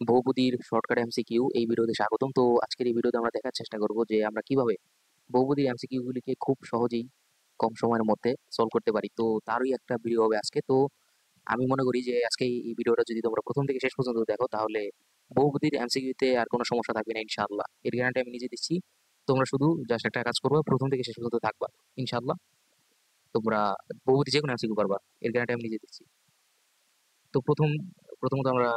বহুপদীর shortcut MCQ এই ভিডিওতে স্বাগতম। তো আজকের এই ভিডিওতে আমরা দেখার চেষ্টা করব যে আমরা কিভাবে বহুপদীর এমসিকিউ গুলিকে খুব সহজেই কম সময়ের মধ্যে সলভ করতে পারি। তো তারই একটা ভিডিও হবে আজকে। তো আমি মনে করি যে আজকে এই ভিডিওটা যদি তোমরা প্রথম থেকে শেষ পর্যন্ত দেখো তাহলে বহুপদীর এমসিকিউতে আর কোনো সমস্যা থাকবে না ইনশাআল্লাহ। এর গ্যারান্টি আমি নিজে দিচ্ছি। তোমরা শুধু জাস্ট একটা কাজ করবে, প্রথম থেকে শেষ পর্যন্ত থাকবা ইনশাআল্লাহ। তোমরা বহুপদী যে কোনো এমসিকিউ পারবা, এর গ্যারান্টি আমি নিজে দিচ্ছি। তো প্রথমত আমরা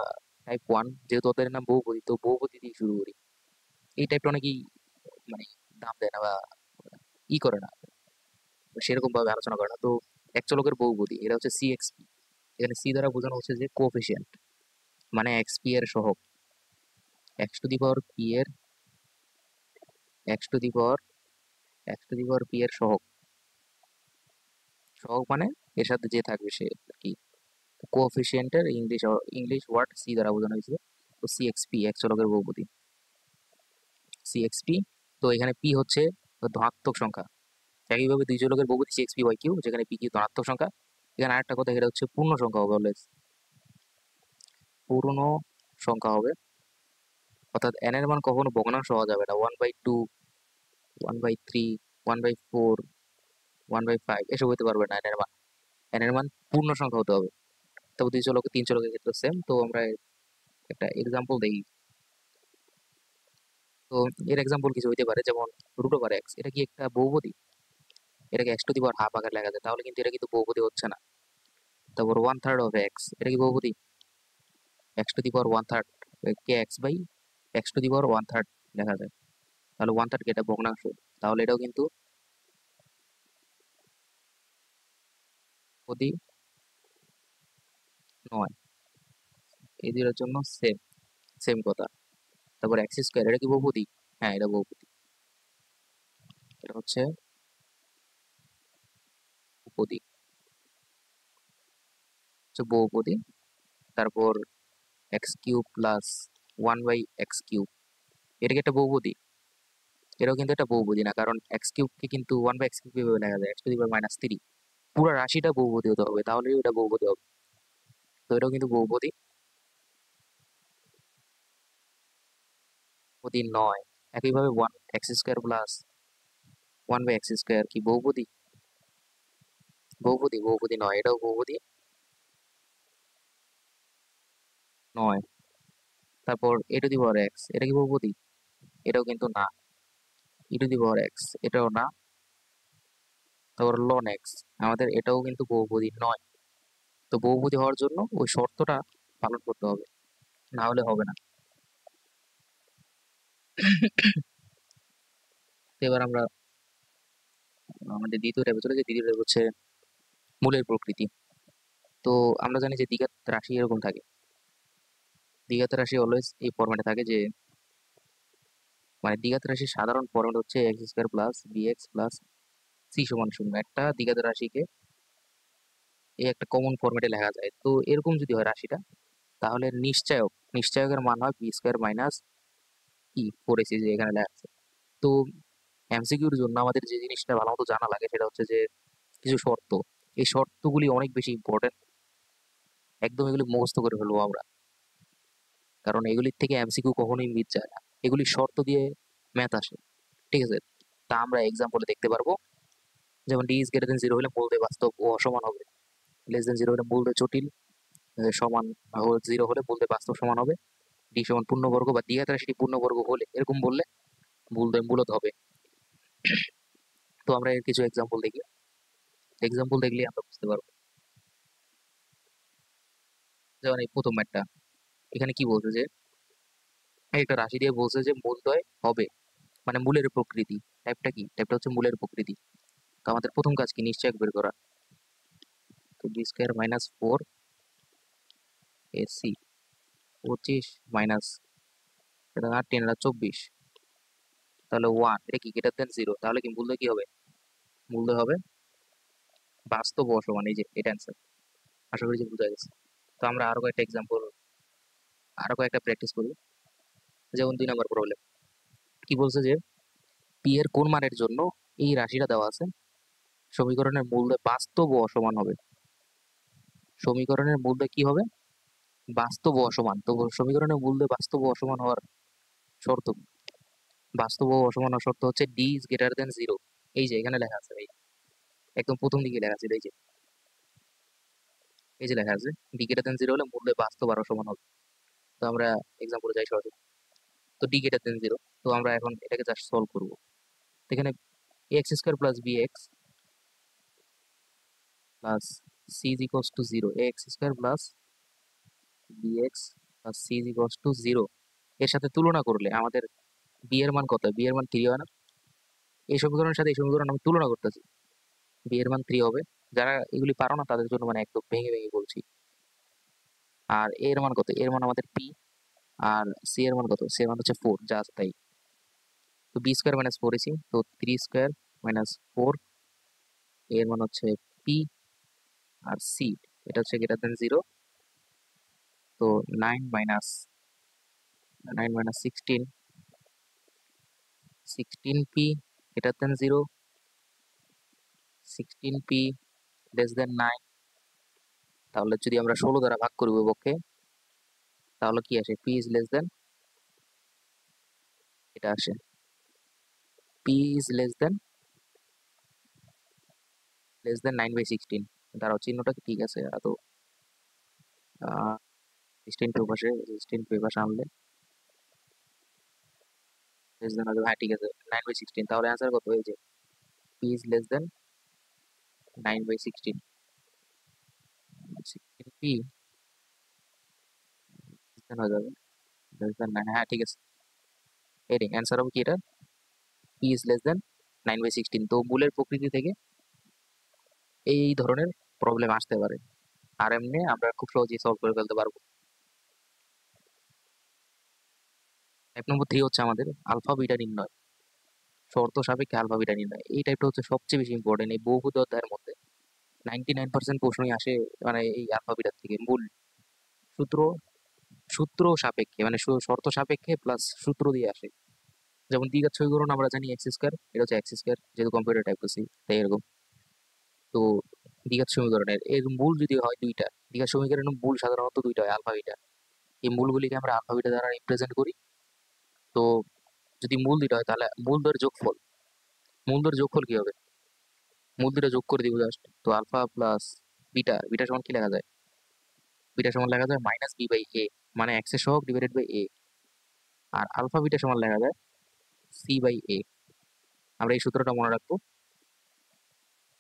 টাইপ 1, যেহেতু ওদের নাম বহুপদী, তো বহুপদী দিয়ে শুরু করি। এই টাইপটা অনেকেই মানে দাম দেয় না বা করে না, সেরকম ভাবে আলোচনা করে না। তো এক চলকের বহুপদী এটা হচ্ছে সিএক্সপি। এখানে সি দ্বারা বোঝানো হচ্ছে যে কোএফিসিয়েন্ট, মানে এক্সপি এর সহগ, x to the power p এর x to the power p এর সহগ। সহগ মানে এর সাথে যে থাকবে সে আর কি। কোএফিসিয়েন্টের ইংলিশ ওয়ার্ড সি দ্বারা বোঝানো হয়েছে। তো সিএক্সপি এক চলকের বহুপদী সিএক্সপি। তো এখানে পি হচ্ছে ধনাত্মক সংখ্যা। একইভাবে দুই চলকের বহুপদী সিএক্সপি ওয়াই কিউ, যেখানে পি কিউ ধনাত্মক সংখ্যা। এখানে আরেকটা কথা, এটা হচ্ছে পূর্ণ সংখ্যা হবে, অলওয়েজ পূর্ণ সংখ্যা হবে। অর্থাৎ এন এর মান কখনো ভগ্নাংশ হওয়া যাবে না। 1/2, 1/3, 1/4, 1/5 এসব হতে পারবে না। এন এর মান পূর্ণ সংখ্যা হতে হবে। তবে দুই চলক তিন চলকের ক্ষেত্রে সেম। তো আমরা একটা এক্সাম্পল দেখি। তো এর এক্সাম্পল কিছু হইতে পারে, যেমন √(x), এটা কি একটা বহুপদী? এটাকে x to the power half আকারে লেখা যায়, তাহলে কিন্তু এটা কিন্তু বহুপদী হচ্ছে না। তারপর 1/3 এটা কি বহুপদী? এক্স টু দি পাওয়ার 1/3 কে এক্স টু দি পাওয়ার 1/3 লেখা যায়, তাহলে 1/3 কি এটা ভগ্নাংশ? তাহলে এটাও কিন্তু বহুপদী নয়। এই দুটোর জন্য সেম সেম কথা। তারপর এক্স স্কোয়ার, এটা কি বহুপদী? হ্যাঁ, এটা বহুপদী। এটা হচ্ছে বহুপদী, বহুপদী। তারপর x cube plus 1/x cube, এটা কি একটা বহুপদী? এটাও কিন্তু একটা বহুপদী না, কারণ এক্স কিউবকে কিন্তু 1/x কিউব কিভাবে লেখা যায়? x⁻³ পুরো রাশিটা বহুপদী হতে হবে, তাহলে ওটা বহুপদী হবে। তো এটাও কিন্তু বহুপদী বহুপদী নয়। একইভাবে 1x² প্লাস 1/x² কি বহুপদী? বহুপদী নয়, এটাও বহুপদী নয়। তারপর এ টু দি পাওয়ার এক্স, এটা কি বহুপদী? এটাও কিন্তু না। ই টু দি পাওয়ার এক্স, এটাও না। তারপর লন এক্স, আমাদের এটাও কিন্তু বহুপদী নয়। তো বহুপদী হওয়ার জন্য ওই শর্তটা পালন করতে হবে, না হলে হবে না। তো এবার আমরা আমাদের দ্বিতীয় টাইপে চলে যাই। দ্বিতীয় টাইপ হচ্ছে মূলের প্রকৃতি। তো আমরা জানি যে দ্বিঘাত রাশি এরকম থাকে। দ্বিঘাত রাশি অলওয়েজ এই ফরম্যাটে থাকে, যে মানে দ্বিঘাত রাশির সাধারণ ফরম্যাট হচ্ছে x² plus bx plus c সমান 0। একটা দ্বিঘাত রাশিকে এই একটা কমন ফরম্যাটে লেখা যায়। তো এরকম যদি হয় রাশিটা, তাহলে নিশ্চয়কের মান হয় b² মাইনাস ই 4ac, যে এখানে লেখা আছে। তো এমসিকিউর জন্য আমাদের যে জিনিসটা ভালো মতো জানা লাগে সেটা হচ্ছে যে কিছু শর্ত। এই শর্তগুলি অনেক বেশি ইম্পর্টেন্ট। একদম এগুলি মুখস্থ করে ফেলবো আমরা, কারণ এগুলির থেকে এমসিকিউ কখনোই মিট যায় না। এগুলি শর্ত দিয়ে ম্যাথ আসে, ঠিক আছে? তা আমরা এক্সাম্পলে দেখতে পারবো। যেমন d > 0 হলে মূলদয় বাস্তব ও অসমান হবে, <0 হলে মূলদয় জটিল, সমান 0 হলে মূলদয় বাস্তব সমান হবে, d সমান পূর্ণবর্গ বা দ্বিঘাত রাশিটি পূর্ণবর্গ হলে, এরকম বললে মূলদয় মূলত হবে। তো আমরা এর কিছু এক্সাম্পল দেখি। এক্সাম্পল দেখলে আমরা বুঝতে পারবো। যেমন এই প্রথম একটা, এখানে কি বলছে যে একটা রাশি দিয়ে বলছে যে মূলদয় হবে, মানে মূলের প্রকৃতি। টাইপটা কি? টাইপটা হচ্ছে মূলের প্রকৃতি। তো আমাদের প্রথম কাজ কি? নিশ্চয়ক বের করা। তো d² মাইনাস 4ac 25 মাইনাস এটা 10 24, তাহলে 1, এটা কি গ্রেটার দেন 0? তাহলে কি মূলদয় কি হবে? মূলদয় হবে বাস্তব ও অসমান। এই যে এটা অ্যান্সার। আশা করি যে বোঝা গেছে। তো আমরা আরো কয়েকটা প্র্যাকটিস করি। যেমন 2 নম্বর প্রবলেম কি বলছে যে পি এর কোন মানের জন্য এই রাশিটা দেওয়া আছে, সমীকরণের মূলদয় বাস্তব ও অসমান হবে। সমীকরণের মূলদয় কি হবে? বাস্তব ও অসমান, তো সমীকরণের মূল দিয়ে বাস্তব ও অসমান হওয়ার শর্ত কি? বাস্তব ও অসমান হওয়ার শর্ত হচ্ছে D is greater than zero. এই যে এখানে লেখা আছে ভাই, একদম প্রথম দিকে লেখা আছে, এই যে লেখা আছে ডি গ্রেটার দেন জিরো হলে মূল দিয়ে বাস্তব আর অসমান হবে। তো আমরা এক্সাম্পলে যাই সরাসরি। তো ডি গ্রেটার দেন জিরো, তো আমরা এখন এটাকে জাস্ট সলভ করবো। তো এখানে X square plus B x plus C is equals to zero, X square plus B x plus C is equals to zero, এর সাথে তুলনা করলে আমাদের বি এর মান কত? বি এর মান 3 হয় না? এই সমীকরণের সাথে এই সমীকরণ আমি তুলনা করতেছি, বি এর মান 3 হবে। যারা এগুলি পারো না তাদের জন্য মানে একদম ভেঙে ভেঙে বলছি। আর এ এর মান কত? এর মান আমাদের পি। আর সি এর মান কত? সি এর মান হচ্ছে 4, যা আছে তাই। তো বি স্কোয়ার মাইনাস 4 এসি, তো 3 স্কোয়ার মাইনাস 4, এর মান হচ্ছে পি। আর সি এটা হচ্ছে গ্রেটার দেন জিরো, তো 9 minus 16, 16p greater than zero, 16p less than 9। তাহলে যদি আমরা 16 দ্বারা ভাগ করি উভয়পক্ষে, তাহলে কি আসে? পি ইজ লেস দেন, এটা আসে পি ইজ লেস দেন 9/16। দাঁড়াও, চিহ্নটা কি ঠিক আছে? তো 16 পে পাশে, 16 পে পাশে আনলে লেস দেন হবে, হ্যাঁ ঠিক আছে, 9/16। তাহলে অ্যান্সার কত? এই যে P is less than 9/16, 16p হয়ে যাবে লেস দেন 9, হ্যাঁ ঠিক আছে। এই অ্যান্সার হবে কি এটা? P is less than 9/16। তো মূলের প্রকৃতি থেকে এই ধরনের প্রবলেম আসতে পারে, আর এমনি আমরা খুব সহজেই সলভ করে ফেলতে পারবো। 1 নম্বর 3 হচ্ছে আমাদের আলফা বিটা নির্ণয়, শর্ত সাপেক্ষে আলফা বিটা নির্ণয়। এই টাইপটা হচ্ছে সবচেয়ে বেশি ইম্পর্টেন্ট। এই বহুপদী অধ্যায়ের মধ্যে 99% প্রশ্নই আসে মানে এই আলফা বিটার থেকে। মূল সূত্র, সূত্র সাপেক্ষে মানে শর্ত সাপেক্ষে প্লাস সূত্র দিয়ে আসে। যেমন দ্বিঘাত সমীকরণ আমরা জানি এক্স স্কোয়ার, এটা হচ্ছে এক্স স্কোয়ার, যেহেতু কম্পিউটার টাইপ করছি তাই এরকম। তো দ্বিঘাত সমীকরণের এর মূল যদি হয় দুইটা, দ্বিঘাত সমীকরণের মূল সাধারণত দুইটা হয়, আলফা বিটা। এই মূলগুলিকে আমরা আলফা বিটা দ্বারা রিপ্রেজেন্ট করি। তো যদি মূল দুইটা হয় তাহলে মূল দ্বয়ের যোগফল কি হবে? মূল দুটো যোগ করে দিব জাস্ট। তো আলফা প্লাস বিটা, বিটা সমান কি লেখা যায়? বিটা সমান লেখা যায় মাইনাস বি বাই এ, মানে এক্স এর সহগ ডিভাইডেড বাই এ। আর আলফা বিটা সমান লেখা যায় সি বাই এ। আমরা এই সূত্রটা মনে রাখবো,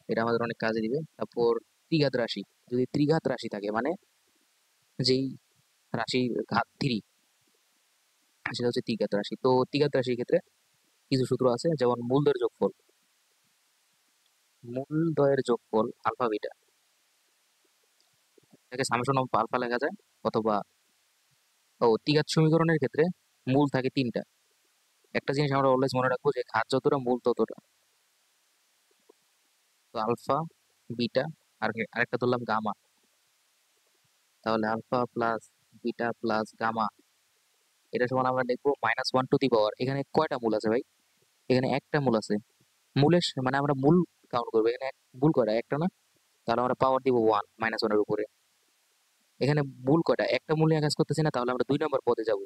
এটা আমাদের অনেক কাজে দিবে। তারপর ত্রিঘাত রাশি, যদি ত্রিঘাত রাশি থাকে মানে যেই রাশির ঘাত 3, সেটা হচ্ছে ত্রিঘাত রাশি। তো ত্রিঘাত রাশির ক্ষেত্রে কিছু সূত্র আছে, যেমন মূল দ্বয়ের যোগফল আলফা বিটা, এটাকে সামেশন অফ আলফা লেখা যায়। অথবা ত্রিঘাত সমীকরণের ক্ষেত্রে মূল থাকে 3টা। একটা জিনিস আমরা অলওয়েজ মনে রাখবো যে ঘাত যতটা মূল ততটা। তো আলফা, বিটা, আর আরেকটা ধরলাম গামা। তাহলে alpha plus beta plus gamma, এটা সমান আমরা লিখবো -1 টু দি পাওয়ার। এখানে কয়টা মূল আছে ভাই? এখানে একটা মূল আছে। মানে আমরা মূল কাউন্ট করবো, এখানে মূল কয়টা? একটা না? তাহলে আমরা পাওয়ার দিব 1, -1 এর উপরে। এখানে মূল কয়টা? একটা মূল নিয়ে কাজ করতেছি না, তাহলে আমরা 2 নম্বর পদে যাব।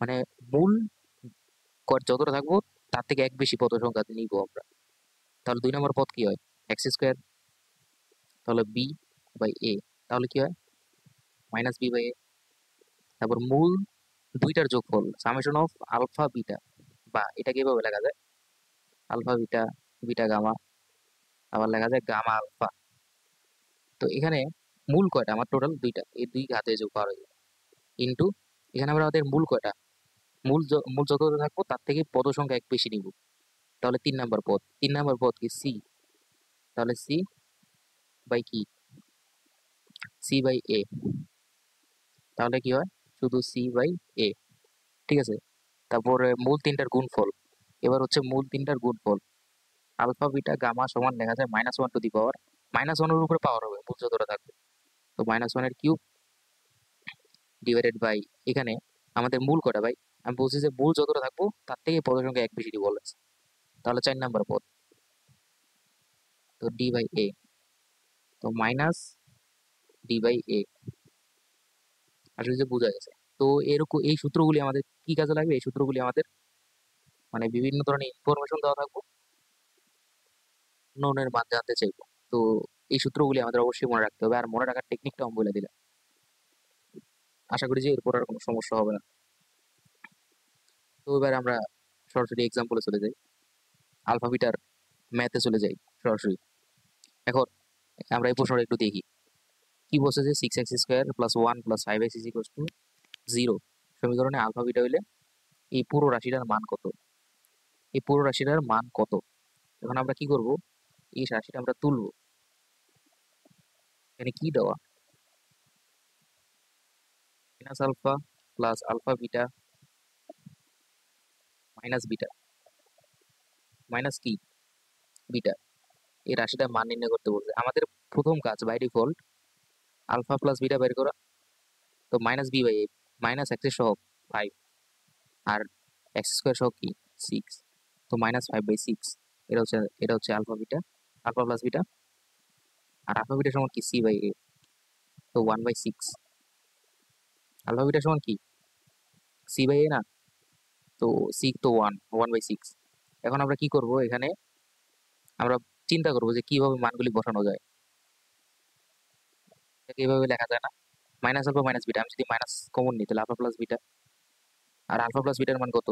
মানে মূল যতটা থাকবো তার থেকে এক বেশি পদ সংখ্যা নিব আমরা। তাহলে 2 নম্বর পদ কি হয়? এক্স স্কোয়ার, তাহলে বি বাই এ, তাহলে কি হয়? মাইনাস বি বাই এ। তারপর মূল দুইটার যোগফল সামেশন অফ আলফা বিটা, বা এটাকে এভাবে লেখা যায় আলফা বিটা, বিটা গামা, আবার লেখা যায় গামা আলফা। তো এখানে মূল কয়টা? আমার টোটাল দুইটা, এই দুই ঘাতে যোগ করা হয়ে যায় ইন্টু, এখানে আমরা আমাদের মূল কয়টা? মূল যত থাকবো তার থেকে পদ সংখ্যা এক বেশি নিব। তাহলে 3 নম্বর পদ, 3 নম্বর পদ কি? সি। তাহলে সি বাই কি? সি বাই এ। তাহলে কি হয়? শুধু সি বাই এ, ঠিক আছে। তারপরে মূল তিনটার গুণফল, এবার হচ্ছে মূল তিনটার গুণফল আলফা বিটা গামা সমান লেখা যায় -1 টু দি পাওয়ার। -1 এর উপরে পাওয়ার হবে মূল যতটা থাকবে, তো -1 এর কিউব ডিভাইডেড বাই, এখানে আমাদের মূল কটা ভাই? আমি বলছি যে মূল যতটা থাকবো তার থেকে পদের সংখ্যা এক বেশি দিব বলেছে। তাহলে 4 নম্বর পদ, তো ডি বাই এ, তো মাইনাস ডি বাই এ। আসলে যে বোঝা গেছে। তো এরকম এই সূত্রগুলি আমাদের কি কাজে লাগবে? এই সূত্রগুলি আমাদের মানে বিভিন্ন ধরনের ইনফরমেশন দেওয়া থাকবো, ননের মান জানতে চাইবো। তো এই সূত্রগুলি আমাদের অবশ্যই মনে রাখতে হবে, আর মনে রাখার টেকনিকটা আমি বলে দিলাম। আশা করি যে এরপর আর কোনো সমস্যা হবে না। তো এবার আমরা সরাসরি এক্সাম্পলে চলে যাই, আলফা বিটার ম্যাথে চলে যাই সরাসরি। এখন আমরা এই প্রশ্নটা একটু দেখি। কি বলছে যে 6x² + 1 + 5x = 0 সমীকরণে আলফা বিটা হইলে এই পুরো রাশিটার মান কত? এই পুরো রাশিটার মান কত? এখন আমরা কি করব? এই রাশিটা আমরা তুলবো। এখানে কি দেওয়া? Minus alpha plus alpha beta minus beta minus কি বিটা, এই রাশিটার মান নির্ণয় করতে বলছে। আমাদের প্রথম কাজ by default alpha plus beta বের করা। তো minus B by A, minus X এর সহগ 5 আর এক্স স্কোয়ার সহগ কি 6, তো -5/6। এটা হচ্ছে alpha beta, alpha plus beta. আর আলফা বিটা সমান কি সি বাই এ, তো 1/6। আলফা বিটা সমান কি সি বাই এ না, তো সি তো 1/6। এখন আমরা কি করব? এখানে আমরা চিন্তা করব যে কিভাবে মানগুলি বসানো যায়। এটাকে এভাবে লেখা যায় না, মাইনাস আলফা মাইনাস বিটা, আমি যদি মাইনাস কমন নিই তাহলে আলফা প্লাস বিটা। আর আলফা প্লাস বিটার মান কত?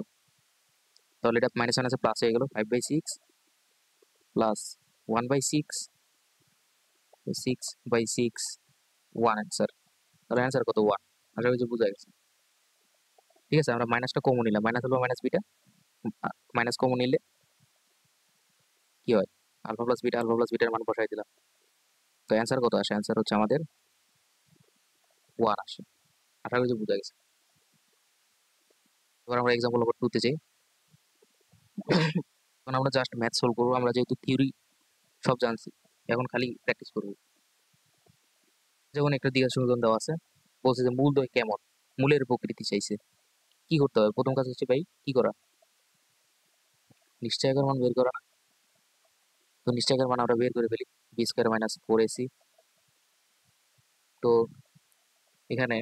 তাহলে এটা মাইনাস মাইনাসে প্লাস হয়ে গেল, 5/6 প্লাস 1/6, 6/6, 1 অ্যান্সার। তাহলে অ্যান্সার কত? 1। আশা করি যে বোঝা গেছে। ঠিক আছে, আমরা মাইনাসটা কমন নিলাম, minus alpha minus beta, minus common নিলে কি হয়? Alpha plus beta, alpha plus বিটার মান বসাই দিলাম। তো অ্যান্সার কত আসে? অ্যান্সার হচ্ছে আমাদের 1 আসে। আশা করি যে বোঝা গেছে। এবার আমরা এক্সাম্পল নাম্বার 2 তে যাই। এখন আমরা জাস্ট ম্যাথ সলভ করবো। আমরা যেহেতু থিওরি সব জানছি, এখন খালি প্র্যাকটিস করবো। যেমন একটা দ্বিঘাত সমীকরণ দেওয়া আছে, বলছে যে মূলদ্বয় কেমন, মূলের প্রকৃতি চাইছে। কি করতে হবে? প্রথম কাজ হচ্ছে ভাই কি করা? নিশ্চয়কের মান বের করা। তো নিশ্চয়কের মান আমরা বের করে ফেলি, b² - 4ac। তো এখানে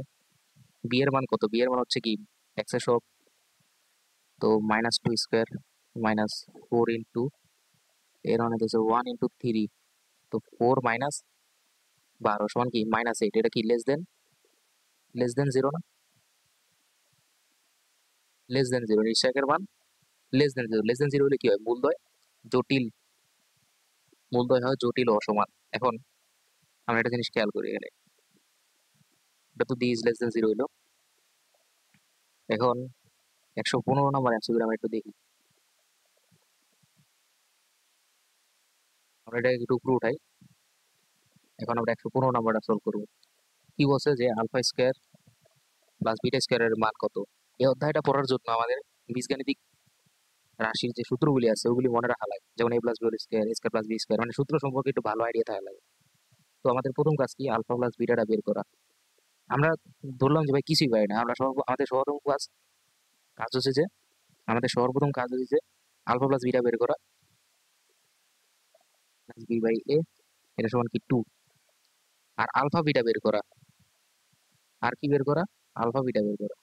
বি এর মান কত? বি এর মান হচ্ছে কি এক্স এর সহগ, তো -2² - 4 ইন্টু এর মানে হচ্ছে 1 ইন্টু 3, তো 4 - 12 সমান কি -8। এটা কি লেস দেন 0 না? লেস দেন 0, নিশ্চয়কের মান লেস দেন 0। লেস দেন 0 হলে কি হয়? জটিল মূলদ্বয় হয় জটিল ও অসমান। এখন আমরা একটা জিনিস খেয়াল করি এখানে, এটা তো d < <0 হইলো। এখন 115 নাম্বার অ্যান্সার করে আমরা একটু দেখি। আমরা এটা একটু উপরে উঠাই। এখন আমরা 115 নাম্বারটা সলভ করবো। কি বলছে যে আলফা স্কোয়ার প্লাস বিটা স্কোয়ারের মান কত? এই অধ্যায়টা পড়ার জন্য আমাদের বীজগাণিতিক রাশির যে সূত্রগুলি আছে ওগুলি মনে রাখা লাগে, যেমন a plus B whole square, a square plus B square, মানে সূত্র সম্পর্কে একটু ভালো আইডিয়া থাকা লাগে। তো আমাদের প্রথম কাজ কি? আলফা প্লাস বিটাটা বের করা। আমরা ধরলাম যে ভাই কিছুই পারি না, আমরা আমাদের সর্বপ্রথম কাজ কাজ হচ্ছে যে আমাদের সর্বপ্রথম কাজ হচ্ছে যে আলফা প্লাস বিটা বের করা, বি বাই এ, এটা সমান কি 2। আর আলফা বিটা বের করা, আর কি বের করা? আলফা বিটা বের করা,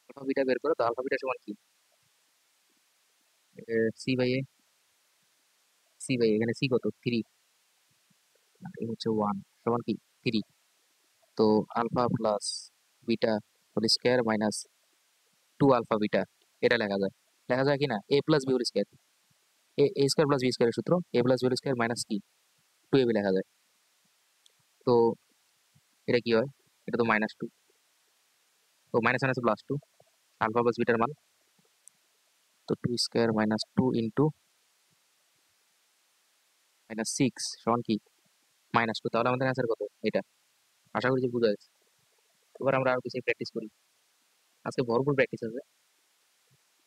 আলফা বিটা বের করা। তো আলফা বিটা সমান কি সি বাই এ, এখানে সি কত 3, আর এ হচ্ছে 1 সমান কি 3। তো alpha plus beta whole square minus 2 alpha beta, এটা লেখা যায় কি না? A plus B whole square, a square plus b স্কোয়ারের সূত্র, a plus B whole square minus কি 2ab লেখা যায়। তো এটা কি হয়? এটা তো -2, তো মাইনাস মাইনাস +2, আলফা প্লাস বিটার মান, তো 2² - 2 ইন্টু -6 সমান কি -2। তাহলে আমাদের অ্যান্সার কত? এটা। আশা করি যে বুঝা গেছে। এবার আমরা আরো কিছু প্র্যাকটিস করি। আজকে ভরপুর প্র্যাকটিস আছে,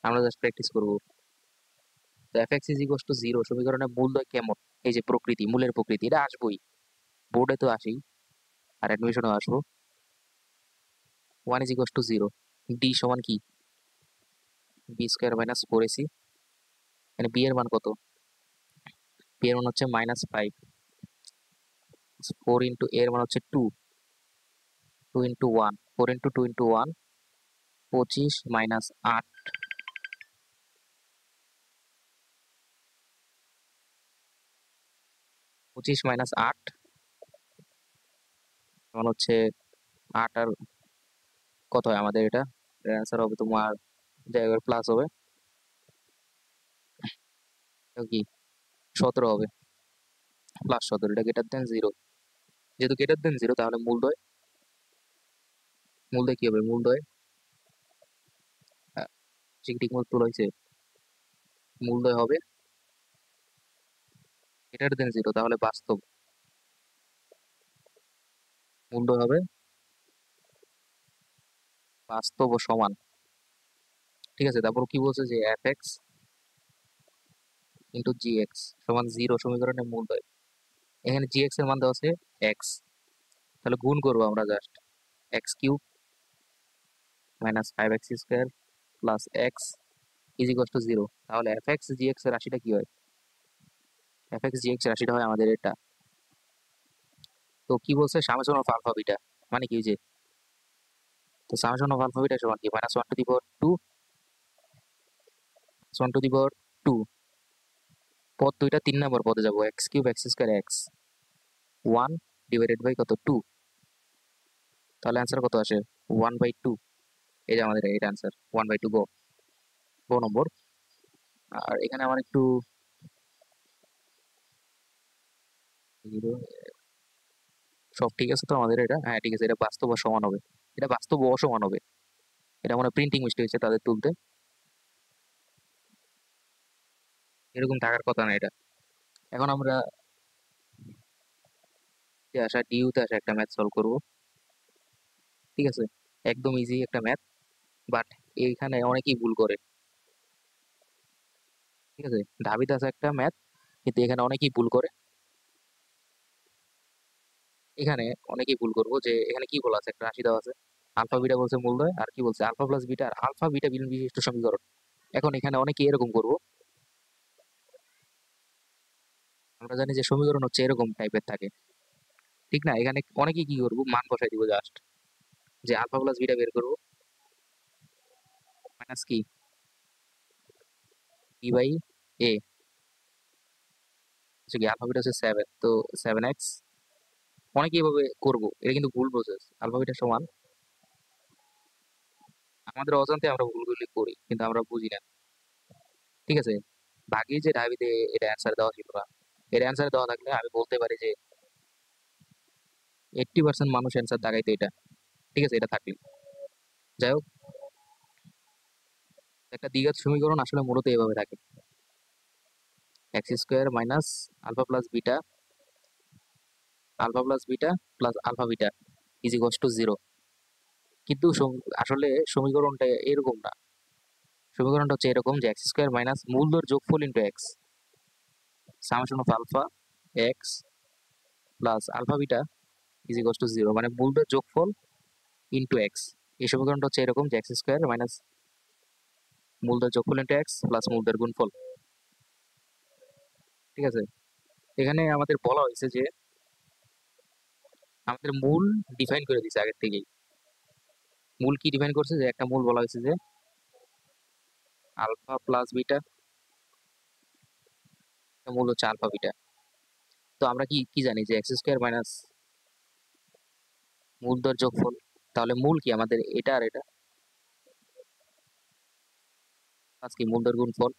আমরা জাস্ট প্র্যাকটিস করবো। তো f(x = 0 সমীকরণে মূলদ্বয় কেমন, এই যে প্রকৃতি, মূলের প্রকৃতি, এটা আসবোই, বোর্ডে তো আসি আর অ্যাডমিশনেও আসবো। 1 = 0, d সমান কি b² - 4ac। মানে b এর মান কত? b এর মান হচ্ছে -5, 4 ইন্টু এর মান হচ্ছে 2, 2 into 1, 4 into 2 into 1, 25 minus 8, 25 minus 8 সমান হচ্ছে 8 আর কত হয় আমাদের এটা? অ্যান্সার হবে তোমার জায়গায় প্লাস হবে, এটা কি 17 হবে, প্লাস 17, এটা গ্রেটার দেন 0। যেহেতু গ্রেটার দেন 0 তাহলে মূলদয় কি হবে? মূলদয় ঠিক মতো তোলা হয়েছে, মূলদয় হবে গ্রেটার দেন 0, তাহলে মূলদয় হবে বাস্তব ও সমান। ঠিক আছে, তারপর কি বলছে যে এফ এক্স ইন্টু জি এক্স সমান 0 সমীকরণের মূলদয়। এখানে জি এক্স এর মান দেওয়া আছে এক্স, তাহলে গুণ করবো আমরা just x cube minus 5x square plus x is equal two 0। তাহলে এফ এক্স জি এক্স এর রাশিটা কি হয়? এফ এক্স জি এক্স রাশিটা হয় আমাদের এটা। তো কি বলছে? সামেশন অফ আলফা বিটা, মানে কি যে, তো সামেশন অফ আলফা বিটা সমান কি? Minus 1 to the power 2, 1 to the power 2, পদ দুইটা 3 নম্বর পদে যাবো, x cube x square x 1 divided by কত 2, তাহলে অ্যান্সার কত আসে? 1/2। এই যে আমাদের এটা অ্যান্সার 1/2, গো নম্বর। আর এখানে আমার একটু সব ঠিক আছে তো আমাদের এটা? হ্যাঁ ঠিক আছে, এটা বাস্তব বা সমান হবে, এটা বাস্তব ও অসমান হবে, এটা মনে প্রিন্টিং মিস্টেক হয়েছে তাদের তুলতে, এরকম থাকার কথা না এটা। এখন আমরা ডিউতে আসা একটা ম্যাথ সলভ করব। ঠিক আছে, একদম ইজি একটা ম্যাথ, বাট এইখানে অনেকেই ভুল করে। ঠিক আছে, ঢাবিতে আছে একটা ম্যাথ, কিন্তু এখানে অনেকেই ভুল করে। এখানে অনেকেই ভুল করবো যে এখানে কি বলা আছে, একটা রাশি দেওয়া আছে, আলফা বিটা বলছে মূলদয়, আর কি বলছে আলফা প্লাস বিটা আর আলফা বিটা বিশিষ্ট সমীকরণ। এখন এখানে অনেকে এরকম করবো, আমরা জানি যে সমীকরণ হচ্ছে এরকম টাইপের থাকে, ঠিক না? এখানে অনেকেই কি করবো, মান বসাই দিব জাস্ট, যে আলফা প্লাস বিটা বের করবো মাইনাস কি বি বাই এ, হচ্ছে কি আলফা বিটা হচ্ছে 7, তো 7x, অনেকে এইভাবে করবো, এটা কিন্তু ভুল প্রসেস। আলফা বিটা সমান, আমাদের অজান্তে আমরা ভুলগুলি করি কিন্তু আমরা বুঝি না। ঠিক আছে, বাকি যে ঢাবিতে এটা অ্যান্সার দেওয়া ছিল না, এর অ্যান্সার দেওয়া থাকলে আমি বলতে পারি যে 80% মানুষ অ্যান্সার দাগাইতো এটা। ঠিক আছে, এটা থাকলে যাই হোক, একটা দ্বিঘাত সমীকরণ আসলে মূলত এভাবে থাকে, X square minus alpha plus beta, alpha plus beta plus alpha beta is equals to 0। কিন্তু আসলে সমীকরণটা এরকম না, সমীকরণটা হচ্ছে এরকম যে এক্স স্কোয়ার মাইনাস মূলদর যোগফল into x summation of alpha x plus alpha beta is equals to 0, মানে মূলদর যোগফল ইন্টু এক্স। এই সমীকরণটা হচ্ছে এরকম যে এক্স স্কোয়ার মাইনাস মূলদর যোগফল ইন্টু এক্স প্লাস মূলদর গুণফল। ঠিক আছে, এখানে আমাদের বলা হয়েছে যে আমাদের মূল ডিফাইন করে দিয়েছে আগের থেকেই। মূল কি ডিফাইন করছে, যে একটা মূল বলা হয়েছে যে আলফা প্লাস বিটা, মূল হচ্ছে আলফা বিটা। তো আমরা কি কি জানি যে এক্স স্কোয়ার মাইনাস মূলদর যোগফল, তাহলে মূল কি আমাদের এটা আর এটা, প্লাস কি মূলদর গুণফল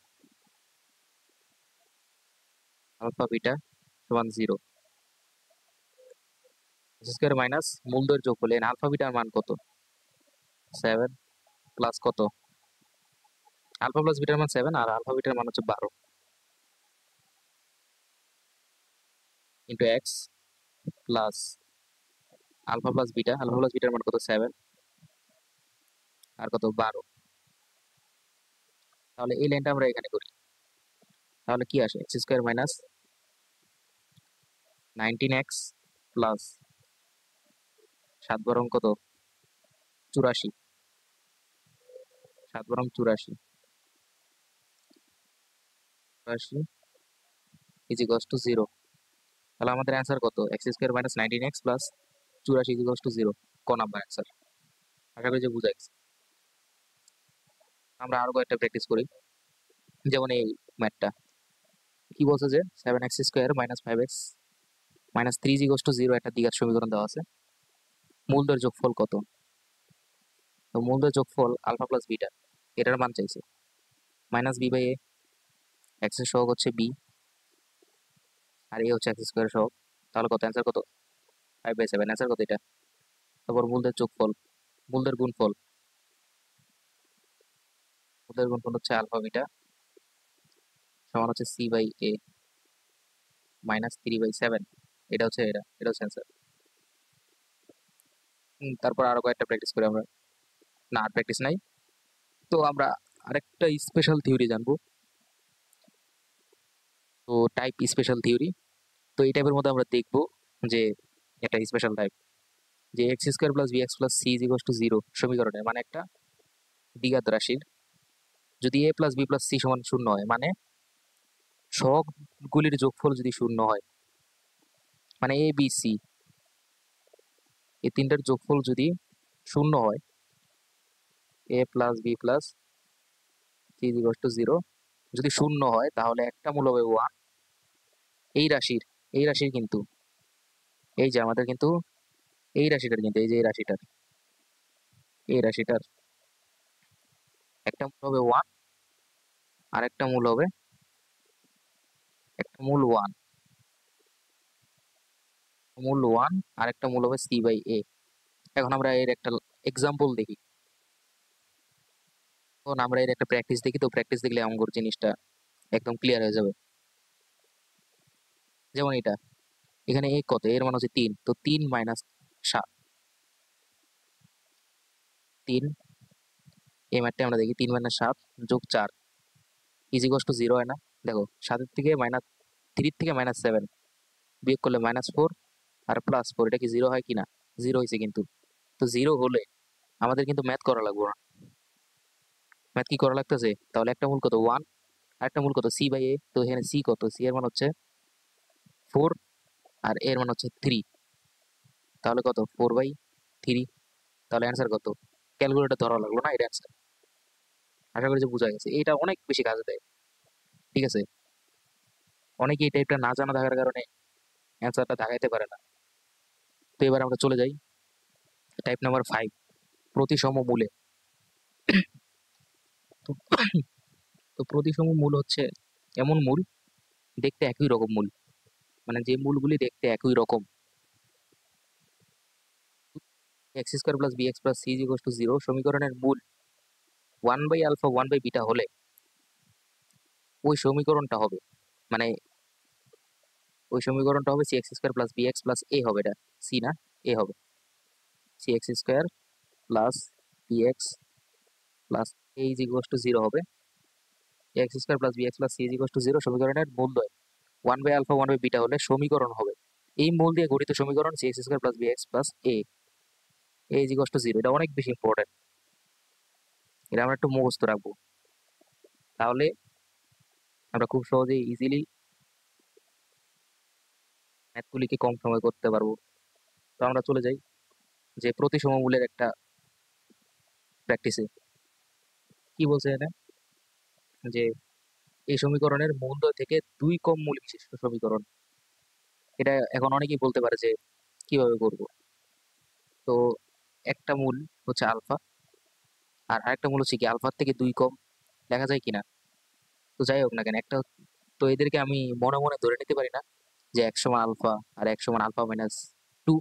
আলফা বিটা সমান 0, এক্স স্কোয়ার মাইনাস মূলদর যোগফল এন আলফা বিটার মান কত? 7 প্লাস কত, আলফা প্লাস বিটার মান 7 আর আলফা বিটার মান হচ্ছে 12 into x plus alpha plus beta, alpha plus বিটার মান কত? 7 আর কত 12। তাহলে এই লাইনটা আমরা এখানে করি, তাহলে কি আসে? X square minus 19x plus 7 বরং কত 84, 7 বরং 84, 84 ইজ ইকুয়ালস টু 0। তাহলে আমাদের অ্যান্সার কত? X square minus 19x plus 84 is equals to 0। Number answer. আশা করি যে বুঝা গেছে। আমরা আরো কয়েকটা প্র্যাকটিস করি, যেমন এই ম্যাথটা কি বলছে যে 7x² - 5x - 3 = 0 একটা দ্বিঘাত সমীকরণ দেওয়া আছে, মূলদের যোগফল কত? তো মূলদের যোগফল আলফা প্লাস বিটা, এটার মান চাইছে। -b/a, x এর সহগ হচ্ছে b আর a হচ্ছে x² সহগ, তাহলে কত অ্যান্সার কত? 5/7 অ্যান্সার কত এটা? তারপর মূলদের যোগফল, মূলদের গুণফল, মূলদের গুণফল হচ্ছে আলফা বিটা সমান হচ্ছে c/a -3/7, এটা হচ্ছে অ্যান্সার। তারপর আরো কয়েকটা প্র্যাকটিস করি আমরা। না, আর প্র্যাকটিস নাই। তো আমরা আরেকটা স্পেশাল থিওরি জানবো, তো টাইপ স্পেশাল থিওরি। তো এই টাইপের মধ্যে আমরা দেখবো যে একটা স্পেশাল টাইপ, যে x² + bx + c = 0 সমীকরণে, মানে একটা দ্বিঘাত রাশির যদি a + b + c = 0 হয়, মানে সহগগুলির যোগফল যদি 0 হয়, মানে a b c এই তিনটার যোগফল যদি 0 হয়, a + b + c = 0 যদি 0 হয়, তাহলে একটা মূল হবে 1। এই রাশির কিন্তু, এই যে আমাদের কিন্তু এই রাশিটার কিন্তু, এই যে এই রাশিটার একটা মূল হবে 1, আর একটা মূল হবে, একটা মূল 1, আর একটা মূল হবে c/a। এখন আমরা এর একটা এক্সাম্পল দেখি, এখন আমরা এর একটা প্র্যাকটিস দেখি। তো প্র্যাকটিস দেখলে আমার জিনিসটা একদম ক্লিয়ার হয়ে যাবে। যেমন এখানে a কত, এর মান হচ্ছে 3, তো 3 - 7, 3, এই ম্যাথটা আমরা দেখি, 3 - 7 + 4 = 0 হয় না? দেখো 7 থেকে -3 থেকে -7 বিয়োগ করলে -4 আর +4, এটা কি 0 হয় কিনা? 0 হয়েছে কিন্তু। তো 0 হলে আমাদের কিন্তু ম্যাথ করা লাগবে না। ম্যাথ কি করা লাগতেছে? তাহলে একটা মূল কত 1, আর একটা মূল কত c/a। তো এখানে c কত? c এর মান হচ্ছে 4 আর এর মান হচ্ছে 3, তাহলে কত 4/3। তাহলে অ্যান্সার কত? ক্যালকুলেটর ধরা লাগলো না, এটা অ্যান্সার। আশা করি যে বোঝা গেছে। এটা অনেক বেশি কাজে দেয়, ঠিক আছে? অনেকে এই টাইপটা না জানা থাকার কারণে অ্যান্সারটা দাগাইতে পারে না। তো এবার আমরা চলে যাই টাইপ নাম্বার 5, প্রতিসম মূলে। তো তো প্রতিসম মূল হচ্ছে এমন মূল, দেখতে একই রকম মূল, মানে যে মূলগুলি দেখতে একই রকম। x² + bx + c = 0 সমীকরণের মূল 1/α 1/β হলে ওই সমীকরণটা হবে, মানে ওই সমীকরণটা হবে cx² + bx + a হবে, এটা c না, a হবে। cx² + bx + a = 0 হবে। x² + bx + c = 0 সমীকরণের মূলদ্বয় 1/α 1/β হলে সমীকরণ হবে, এই মূল দিয়ে গঠিত সমীকরণ cx² + bx + a = 0। এটা অনেক বেশি ইম্পর্টেন্ট, এটা আমরা একটু মুখস্থ রাখবো, তাহলে আমরা খুব সহজেই ইজিলি ম্যাথগুলিকে কম সময় করতে পারবো। তো আমরা চলে যাই যে প্রতিসম মূলের একটা প্র্যাকটিসে। কি বলছে এখানে? যে এই সমীকরণের মূলদ্বয় থেকে 2 কম মূল বিশিষ্ট সমীকরণ। এটা এখন অনেকেই বলতে পারে যে কিভাবে করব। তো একটা মূল হচ্ছে আলফা, আর আরেকটা মূল হচ্ছে কি আলফার থেকে 2 কম, লেখা যায় কিনা? তো যাই হোক না কেন, একটা, তো এদেরকে আমি মনে মনে ধরে নিতে পারি না যে 1 সমান আলফা আর 1 সমান আলফা মাইনাস 2।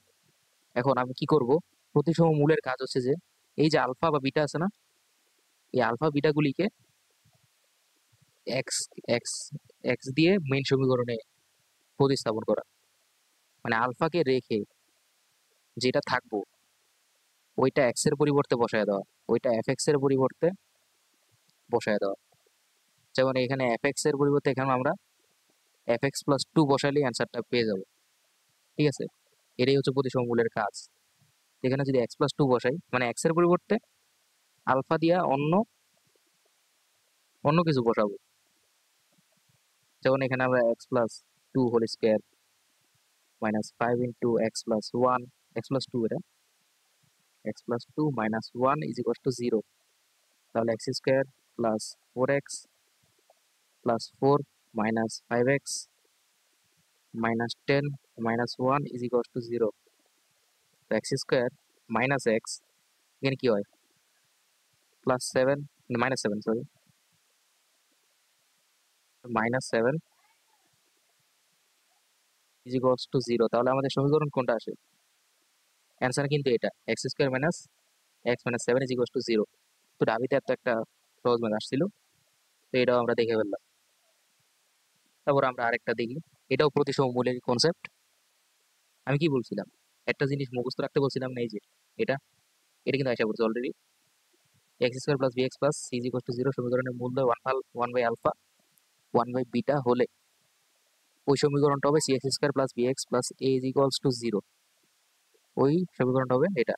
এখন আমি কি করব? প্রতিসম মূলের কাজ হচ্ছে যে এই যে আলফা বা বিটা আছে না, এই আলফা বিটা গুলিকে এক্স এক্স এক্স দিয়ে মেইন সমীকরণে প্রতিস্থাপন করা, মানে আলফাকে রেখে যেটা থাকবো ওইটা এক্স এর পরিবর্তে বসায় দেওয়া, ওইটা এফ এক্স এর পরিবর্তে বসায় দেওয়া। যেমন এখানে এফ এক্স এর পরিবর্তে এখানে আমরা fx + 2 বসালেই অ্যান্সারটা পেয়ে যাবো, ঠিক আছে? এটাই হচ্ছে প্রতিসম মূলের কাজ। এখানে যদি x + 2 বসাই, মানে x এর পরিবর্তে আলফা দিয়া অন্য অন্য কিছু বসাবো। যেমন এখানে আমরা x + 2 whole square - 5 × x + 1, x + 2 এটা x plus two minus one is equal to zero. তাহলে x square plus four x plus four minus five x minus ten minus one is equal to zero. তো x square minus x, এখানে কি হয় plus seven, minus seven sorry, minus seven is equal to zero. তাহলে আমাদের সমীকরণ কোনটা আসে? Answer কিন্তু এটা, x square minus x minus seven is equal to zero. তো ডাবিতে এত একটা সহজ ম্যাথ আসছিল, তো এটাও আমরা দেখে ফেললাম। তারপর আমরা আরেকটা দেখি, এটাও প্রতিসম মূলের কনসেপ্ট। আমি কি বলছিলাম, একটা জিনিস মুখস্থ রাখতে বলছিলাম না, এই যে এটা এটা কিন্তু আশা করছি already. X square plus B x plus C is equal to zero সমীকরণের মূল্য one by alpha one by beta হলে ওই সমীকরণটা হবে c x square plus B x plus a is equals to zero. ওই সমীকরণটা হবে এটা।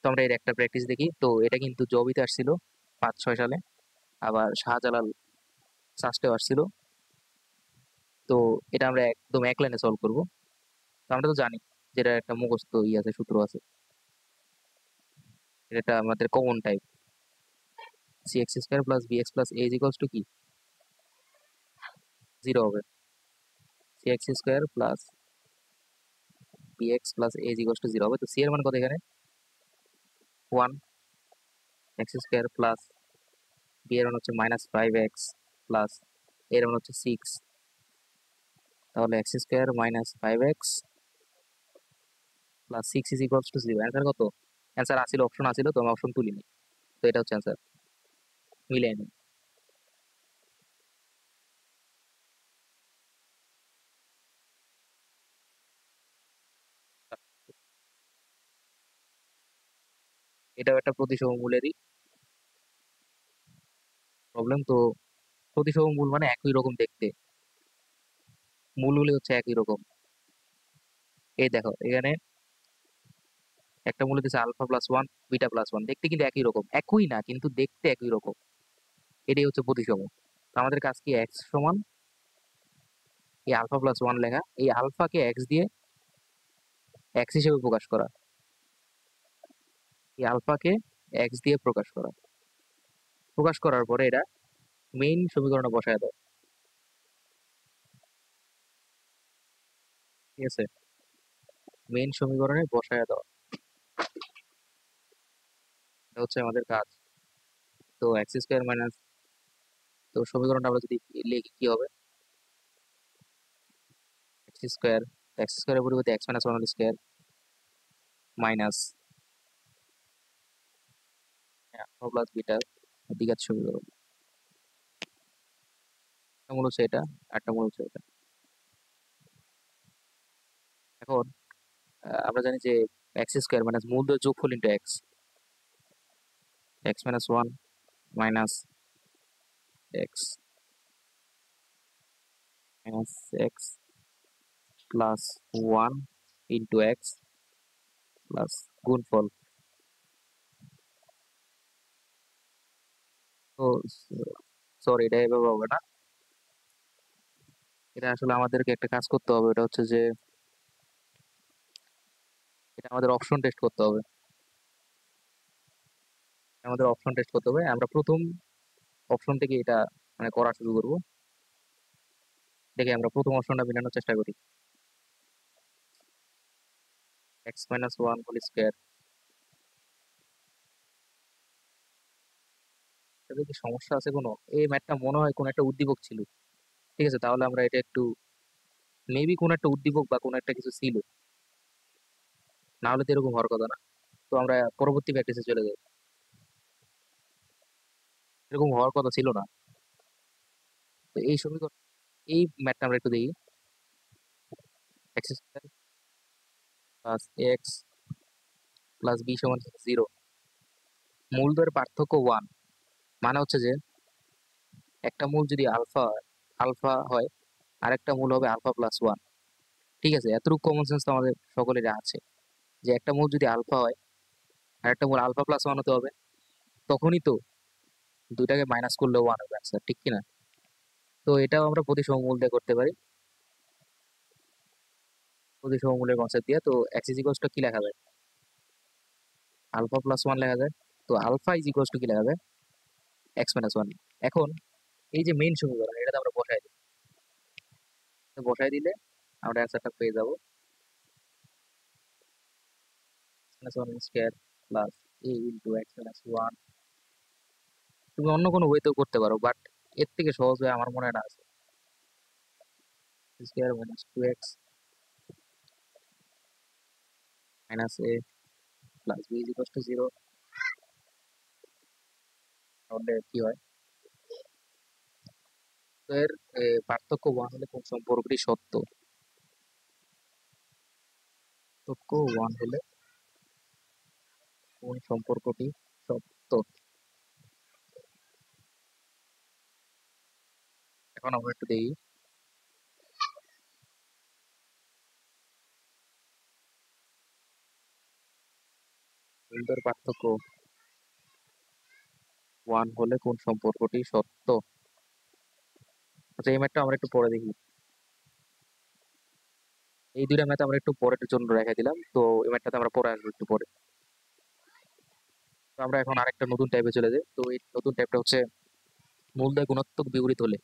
তো আমরা এর একটা প্র্যাকটিস দেখি। তো এটা কিন্তু জবিতে আসছিল 5-6 সালে, আবার শাহজালাল সাস্টেও আসছিল। তো এটা আমরা একদম এক লাইনে সলভ করবো। তো আমরা তো জানি যেটা একটা মুখস্থ আছে, সূত্র আছে, এটা আমাদের common type. C x square plus B x plus a is equals to কি, জিরো হবে। C x square plus B x plus a is equals to zero হবে। তো সি এর মান কত এখানে, one. X square plus b এর মান হচ্ছে মাইনাস ফাইভ এক্স প্লাস এর মান হচ্ছে সিক্স। তাহলে x square minus five x plus six is equals to zero. Answer কত? অ্যান্সার আসছিল, অপশন আসছিল, তো আমি অপশন তুলিনি। তো এটা হচ্ছে অ্যান্সার, মিলিয়ে নিন। এটাও একটা প্রতিসম মূলেরই প্রবলেম। তো প্রতিসম মূল মানে একই রকম দেখতে, মূলগুলি হচ্ছে একই রকম। এই দেখো এখানে একটা মূল দিচ্ছে alpha plus one beta plus one, দেখতে কিন্তু একই রকম, একই না কিন্তু দেখতে একই রকম। এটাই হচ্ছে প্রতিসম। তো আমাদের কাজ কি, এক্স সমান এই আলফা প্লাস ওয়ান লেখা, এই আলফাকে এক্স দিয়ে এক্স হিসেবে প্রকাশ করা, এই আলফাকে এক্স দিয়ে প্রকাশ করা, প্রকাশ করার পরে এটা মেইন সমীকরণে বসায় দাও। ঠিক আছে, মেইন সমীকরণে বসায় দাও, এটা হচ্ছে আমাদের কাজ। তো এক্স স্কোয়ার মাইনাস, তো সমীকরণটা আমরা যদি লিখি কি হবে, এক্স স্কোয়ার, এক্স স্কোয়ারের পরিবর্তে x minus one square minus alpha plus beta দ্বিঘাত সমীকরণ। একটা মূল হচ্ছে এটা, একটা মূল হচ্ছে এটা। এখন আমরা জানি যে এক্স স্কোয়ার মাইনাস মূলদের যোগফল into x, x minus one minus x minus x plus one into x plus গুণফল। তো সরি, এটা এভাবে হবে না, এটা আসলে আমাদেরকে একটা কাজ করতে হবে। এটা হচ্ছে যে এটা আমাদের অপশন টেস্ট করতে হবে, আমাদের অপশন টেস্ট করতে হবে। আমরা প্রথম অপশন থেকে এটা মানে করা শুরু করব। দেখে আমরা প্রথম অপশনটা মেলানোর চেষ্টা করি, x minus one whole square. এটাতে কি সমস্যা আছে কোনো? এই ম্যাথটা মনে হয় কোনো একটা উদ্দীপক ছিল। ঠিক আছে, তাহলে আমরা এটা একটু, মেবি কোনো একটা উদ্দীপক বা কোনো একটা কিছু ছিল, না হলে তো এরকম হওয়ার কথা না। তো আমরা পরবর্তী প্র্যাকটিসে চলে যাই, এরকম হওয়ার কথা ছিল না। তো এই সমীকরণ, এই ম্যাথটা আমরা একটু দেখি, x square plus x plus b সমান জিরো, মূলদের পার্থক্য ওয়ান। মানে হচ্ছে যে একটা মূল যদি আলফা আলফা হয়, আরেকটা মূল হবে আলফা প্লাস ওয়ান। ঠিক আছে, এতটুকু কমন সেন্স তো আমাদের সকলের আছে, যে একটা মূল যদি আলফা হয় আর একটা মূল আলফা প্লাস ওয়ান হতে হবে, তখনই তো দুইটাকে মাইনাস করলে ওয়ান হবে অ্যান্সার, ঠিক কিনা? তো এটাও আমরা প্রতিসম মূল দিয়ে করতে পারি, প্রতিসম মূলের কনসেপ্ট দিয়ে। তো এক্স ইজ ইকুয়ালস টু কি লেখা যায়, আলফা প্লাস ওয়ান লেখা যায়। তো আলফা ইজ ইকুয়ালস টু কি লেখা যায়, এক্স মাইনাস ওয়ান। এখন এই যে মেইন সমীকরণ, এটাতে আমরা বসাই দিই। তো বসাই দিলে আমরা অ্যান্সারটা পেয়ে যাবো, মাইনাস ওয়ান স্কোয়ার প্লাস এ ইন্টু এক্স মাইনাস ওয়ান। তুমি অন্য কোনো ওয়েতেও করতে পারো, বাট এর থেকে সহজ হয়ে আমার মনে হয় না আছে। Square minus two x minus a plus b is equals to zero. তাহলে কি হয়, তো এর পার্থক্য ওয়ান হলে কোন সম্পর্কটি সত্য? পার্থক্য ওয়ান হলে কোন সম্পর্কটি সত্য? এখন আমরা একটু দেখি। মূলদের পার্থক্য ওয়ান হলে কোন সম্পর্কটি সত্য? আচ্ছা, এই ম্যাথটা আমরা একটু পরে দেখি। এই দুইটা ম্যাথ আমরা একটু পরের জন্য রেখে দিলাম, তো এই ম্যাথটাতে আমরা পরে আসবো একটু পরে। তো আমরা এখন আরেকটা নতুন টাইপে চলে যাই। তো এই নতুন টাইপটা হচ্ছে মূলদ্বয় গুণাত্মক বিপরীত হলে।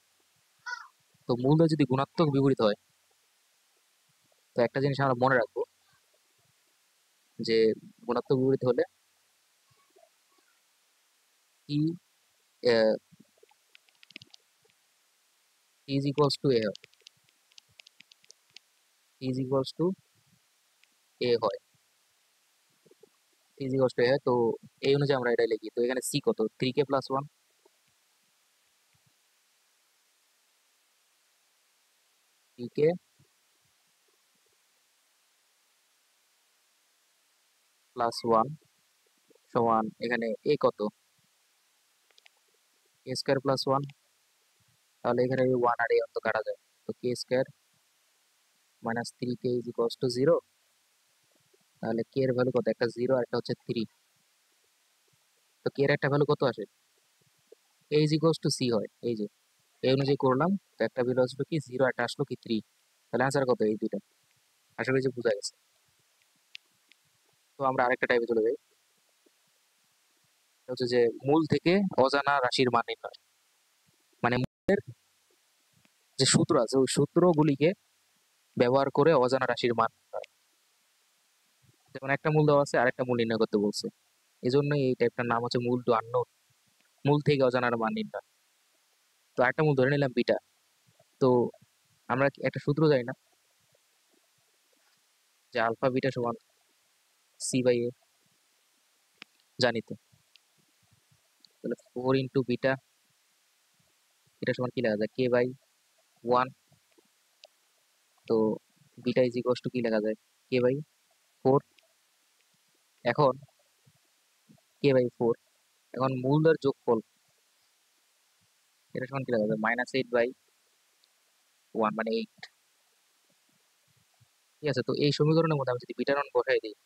তো মূলদ্বয় যদি গুণাত্মক বিপরীত হয়, তো একটা জিনিস আমরা মনে রাখবো, যে গুণাত্মক বিপরীত হলে ই ইজ ইকুয়ালস টু এ হয়, ইজ ইকুয়ালস টু এ হয়, ইজ ইকুয়ালস টু এ হয়। তো এই অনুযায়ী আমরা এটা লিখি। তো এখানে সি কত, three k plus one, three k plus one সমান এখানে এ কত, এ স্কোয়ার প্লাস ওয়ান। তাহলে এখানে ওয়ান আর এ অন্ত কাটা যায়। তো k square minus three k is equals to zero. তাহলে কে এর ভ্যালু কত, একটা জিরো আর একটা হচ্ছে থ্রি। তো কে এর একটা ভ্যালু কত আসে, এ ইজ ইকুয়ালস টু সি হয়। এই যে এই অনুযায়ী করলাম, তো একটা ভ্যালু আসলো কি জিরো, একটা আসলো কি থ্রি। তাহলে আনসার কত, এই দুইটা। আশা করি যে বোঝা গেছে। তো আমরা আরেকটা টাইপে চলে যাই। এটা হচ্ছে যে মূল থেকে অজানা রাশির মান নির্ণয়। মানে মূলের যে সূত্র আছে, ওই সূত্রগুলিকে ব্যবহার করে অজানা রাশির মান নির্ণয়। যেমন একটা মূল দেওয়া আছে, আরেকটা মূল নির্ণয় করতে বলছে, এই জন্যই এই টাইপটার নাম হচ্ছে মূল টু আননোন, মূল থেকে অজানার মান নির্ণয়। তো একটা মূল ধরে নিলাম বিটা। তো আমরা একটা সূত্র জানি না, যে আলফা বিটা সমান সি বাই এ, জানি তো। তাহলে ফোর ইন্টু বিটা, এটা সমান কি লেখা যায়, কে বাই ওয়ান। তো বিটা ইজ ইকুয়ালস টু কি লেখা যায়, কে বাই ফোর। এখন কে বাই ফোর, এখন মূলদের যোগফল, এটা সমান কি লেখা যায়, মাইনাস এইট বাই ওয়ান, মানে এইট। ঠিক আছে, তো এই সমীকরণের মধ্যে আমি যদি বিটার মান বসাই দিই,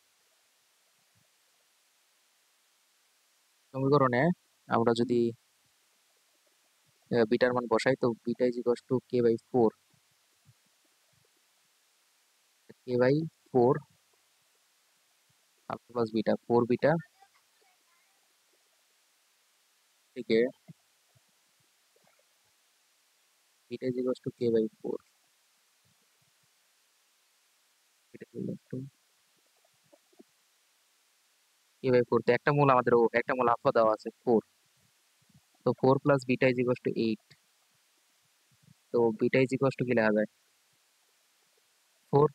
সমীকরণে আমরা যদি বিটার মান বসাই, তো beta is equals to k by four, k by four alpha plus beta, four beta থেকে beta is equals to k by four, beta is equals to k by four. তো একটা মূল আমাদের, একটা মূল আলফা দেওয়া আছে ফোর। তো four plus beta is equals two eight. তো বিটা ইজ ইকুয়ালস টু কি লেখা যায়, ফোর।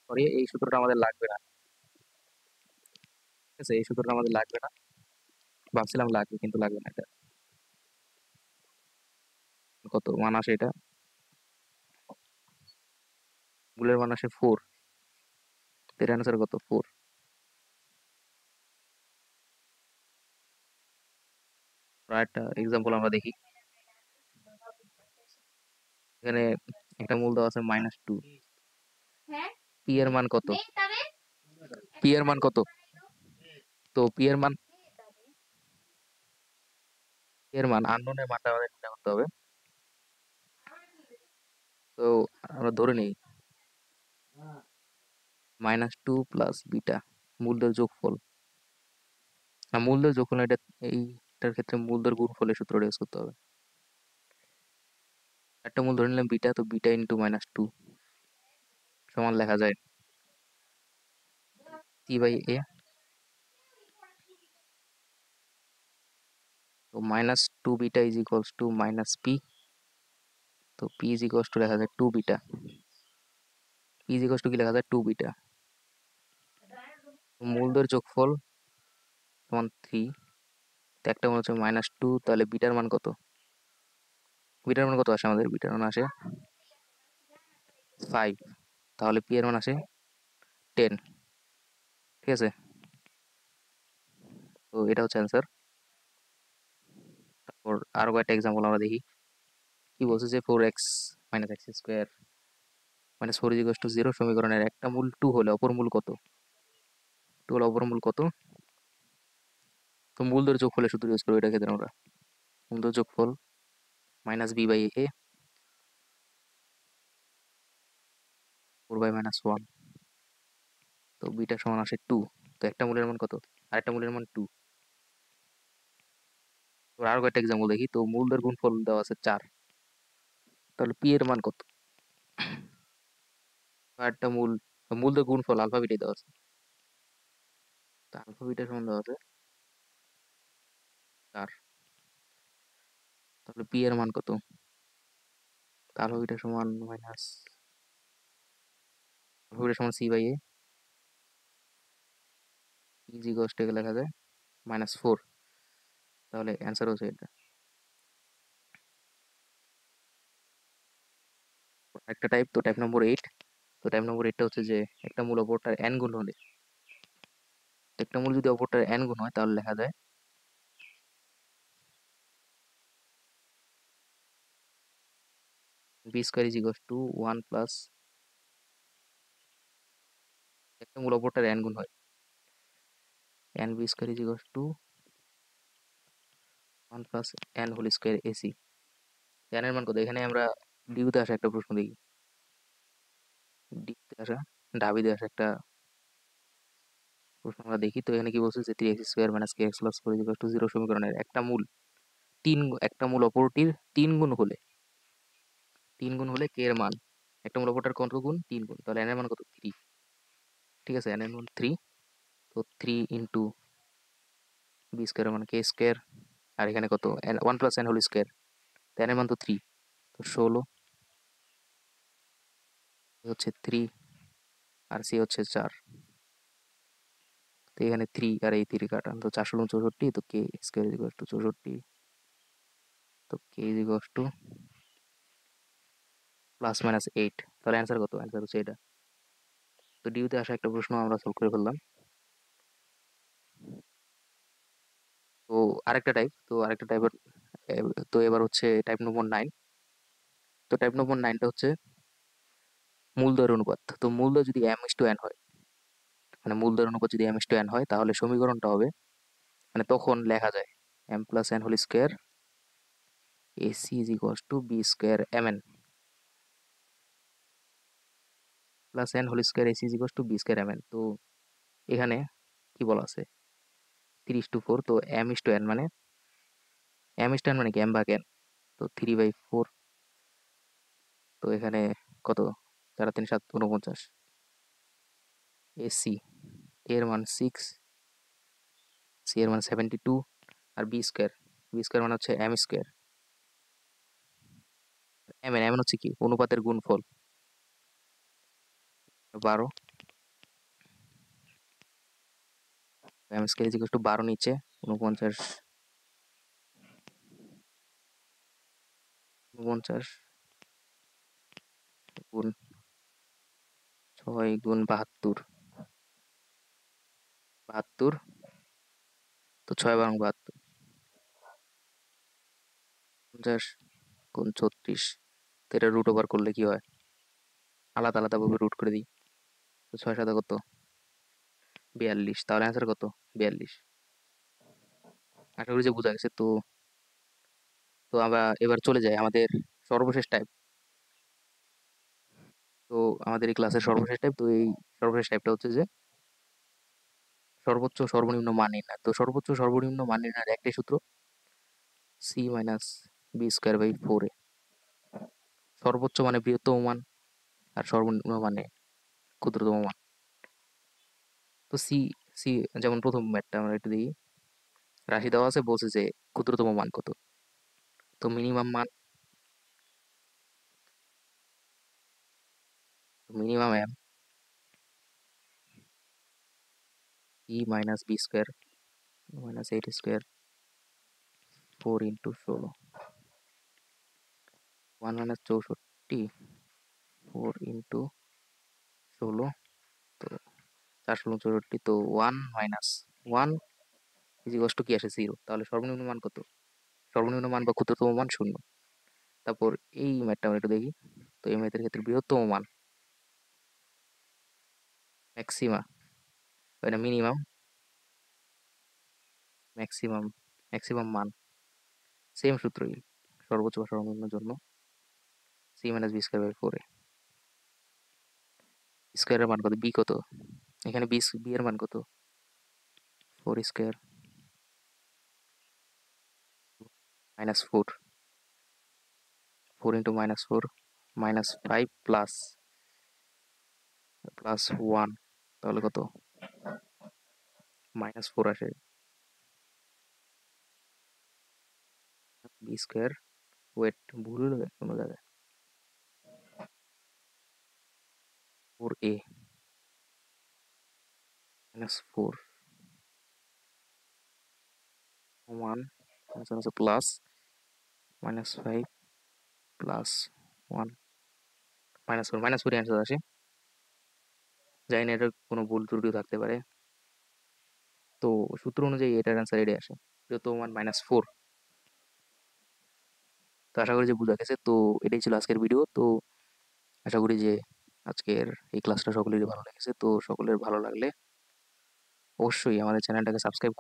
সরি, এই সূত্রটা আমাদের লাগবে না। ঠিক আছে, এই সূত্রটা আমাদের লাগবে না, ভাবছিলাম লাগবে কিন্তু লাগবে না। এটা কত মান আসে, এটা মূলের মান আসে ফোর। এর অ্যান্সার কত, ফোর। একটা এক্সাম্পল আমরা দেখি। এখানে একটা মূল দেওয়া আছে মাইনাস টু, পি এর মান কত, পি এর মান কত, তো পি এর মান, এর মান আননোনের মানটা আমাদের নির্ণয় করতে হবে। তো আমরা ধরে নিই মাইনাস টু প্লাস বিটা, মূলদের যোগফল। না, মূলদের যোগফল এটা, এইটার ক্ষেত্রে মূলদের গুণফলের সূত্রটা ইউজ করতে হবে। একটা মূল ধরে নিলাম বিটা, তো বিটা ইন্টু -2 সমান লেখা যায় c/a। তো -2 beta is equals two -p। তো p ইজ ইকুয়ালস টু লেখা যায় 2 beta. p is equals to কি লেখা যায় 2 বিটা। মূলদের যোগফল সমান 3। তো একটা মনে হচ্ছে -2, তাহলে বিটার মান কত? বিটার মান কত আসে আমাদের? বিটার মান আসে 5। তাহলে পি এর মান আসে 10। ঠিক আছে, তো এটা হচ্ছে অ্যান্সার। তারপর আরো কয়েকটা এক্সাম্পল আমরা দেখি। কি বলছে যে 4x - x² - 4 = 0 সমীকরণের একটা মূল 2 হলে অপর মূল কত? 2 হলে অপর মূল কত? তো মূলদের যোগফলের সূত্র ইউজ করবো এটা ক্ষেত্রে আমরা। মূলদের যোগফল -b/a 4/-1। তো বিটা সমান আসে 2। তো একটা মূলের মান কত? আরেকটা মূলের মান 2। তো আরো কয়েকটা এক্সাম্পল দেখি। তো মূলদের গুণফল দেওয়া আছে 4। তাহলে পি এর মান কত? আরেকটা মূলদের গুণফল আলফা বিটাই দেওয়া আছে। তো আলফা বিটা সমান দেওয়া আছে 4। তাহলে পি এর মান কত? তো আলফা বিটা সমান c/a ইজ ইকুয়ালস টু লেখা যায় -4। তাহলে অ্যান্সার হচ্ছে এটা। একটা টাইপ, তো টাইপ নম্বর 8। তো টাইপ নম্বর 8টা হচ্ছে যে একটা মূল অপরটার n গুণ হলে, একটা মূল যদি অপরটার n গুণ হয় তাহলে লেখা যায় b² is equals two 1 plus, একটা মূল অপরটার n গুণ হয় nb² is equals two 1 plus n² ac। n এর মান কত? এখানে আমরা ডিউতে আসা একটা প্রশ্ন দেখি। ডিউতে আসা, ঢাবিতে আসা একটা প্রশ্ন আমরা দেখি। তো এখানে কি বলছে যে 3x² - kx + 4 = 0 সমীকরণের একটা মূল একটা মূল অপরটির 3 গুণ হলে, 3 গুণ হলে কে এর মান, একটা মূল অপরটার কত গুণ? 3 গুণ। তাহলে n এর মান কত? 3। ঠিক আছে, n এর মান 3। তো 3 ইন্টু b² মানে k²। আর এখানে কত? 1 প্লাস n² তো n এর মান তো 3। তো 16 হচ্ছে 3 আর c হচ্ছে 4। তো এখানে 3 আর এই 3 কাটান, তো 4 × 64। তো k² = 64। তো k = +-8। তাহলে অ্যান্সার কত? অ্যান্সার হচ্ছে এটা। তো ডিউতে আসা একটা প্রশ্ন আমরা সলভ করে ফেললাম। তো আরেকটা টাইপ, তো আরেকটা টাইপের, তো এবার হচ্ছে টাইপ নম্বর 9। তো টাইপ নম্বর 9টা হচ্ছে মূলদয়ের অনুপাত। তো মূলদয় যদি m/n হয়, মানে মূলদয়ের অনুপাত যদি m/n হয়, তাহলে সমীকরণটা হবে, মানে তখন লেখা যায় m + n² ac = b² mn + n² ac = b² mn। তো এখানে কি বলা আছে? 3:4। তো m/n মানে, m/n মানে কি? m ভাগ n। তো 3/4। তো এখানে কত? 4 আর 3 7 49। এসি এর মান 6, সি এর মান 72, আর বি স্কোয়ার মানে হচ্ছে m²। এম হচ্ছে কি? অনুপাতের গুণফল 12। m² ইজ ইকুয়াল টু 12 নিচে 49, 49 গুণ 6 গুণ 72, 72। তো 6 × 72, 50 গুণ 36। তো এটা রুট ওভার করলে কি হয়? আলাদা আলাদা ভাবে রুট করে দিই। তো 6 × 7 কত? 42। তাহলে অ্যান্সার কত? 42। আশা করি যে বোঝা গেছে। তো তো আমরা এবার চলে যাই আমাদের সর্বশেষ টাইপ। তো আমাদের এই ক্লাসের সর্বশেষ টাইপ, তো এই সর্বশেষ টাইপটা হচ্ছে যে সর্বোচ্চ সর্বনিম্ন মান নির্ণয়। তো সর্বোচ্চ সর্বনিম্ন মান নির্ণয়ের একটাই সূত্র, c minus b square by 4a। সর্বোচ্চ মানে বৃহত্তম মান, আর সর্বনিম্ন মানে ক্ষুদ্রতম মান। তো সি সি যেমন প্রথম ম্যাথটা আমরা একটু দেখি। রাশি দেওয়া আছে, বলছে যে ক্ষুদ্রতম মান কত। তো minimum m e minus b square minus 8 square 4 into 16, 1 minus 64 4 into 16, তো 4 ষোলো 64, তো 1 মাইনাস 1 ইজিকস টু কি আসে 0। তাহলে সর্বনিম্ন মান কত? সর্বনিম্ন মান বা ক্ষুদ্রতম মান 0। তারপর এই ম্যাথটা আমরা একটু দেখি। তো এই ম্যাথের ক্ষেত্রে বৃহত্তম মান ম্যাক্সিমা, এটা মিনিমাম, ম্যাক্সিমাম ম্যাক্সিমাম মান সেম সূত্রই, সর্বোচ্চ বা সর্বনিম্নের জন্য c minus b square by 4a। স্কোয়ারের মান কত, বি কত, এখানে বি এর মান কত, 4 square minus 4, 4 into minus 4 minus 5 plus 1, তাহলে কত, -4 আসে। বি স্কোয়ার, ওয়েট ভুল হয়ে গেছে কোনো জায়গায়, 4a minus 4 1 plus -5 plus 1 -4 answer আসে। জানি না এটার কোনো ভুল ত্রুটিও থাকতে পারে। তো সূত্র অনুযায়ী এটার অ্যান্সার এটাই আসে, বৃহত্তম মান -4। তো আশা করি যে বোঝা গেছে। তো এটাই ছিল আজকের ভিডিও। তো আশা করি যে আজকের এই ক্লাসটা সকলেরই ভালো লেগেছে। তো সকলের ভালো লাগলে অবশ্যই আমাদের চ্যানেলটাকে সাবস্ক্রাইব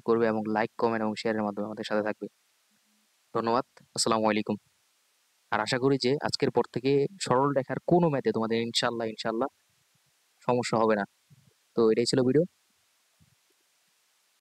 করবে, এবং লাইক, কমেন্ট এবং শেয়ারের মাধ্যমে আমাদের সাথে থাকবে। ধন্যবাদ। আসসালামু আলাইকুম। আর আশা করি যে আজকের পর থেকে সরল রেখার কোনো ম্যাথে তোমাদের ইনশাল্লাহ সমস্যা হবে না। তো এটাই ছিল ভিডিও।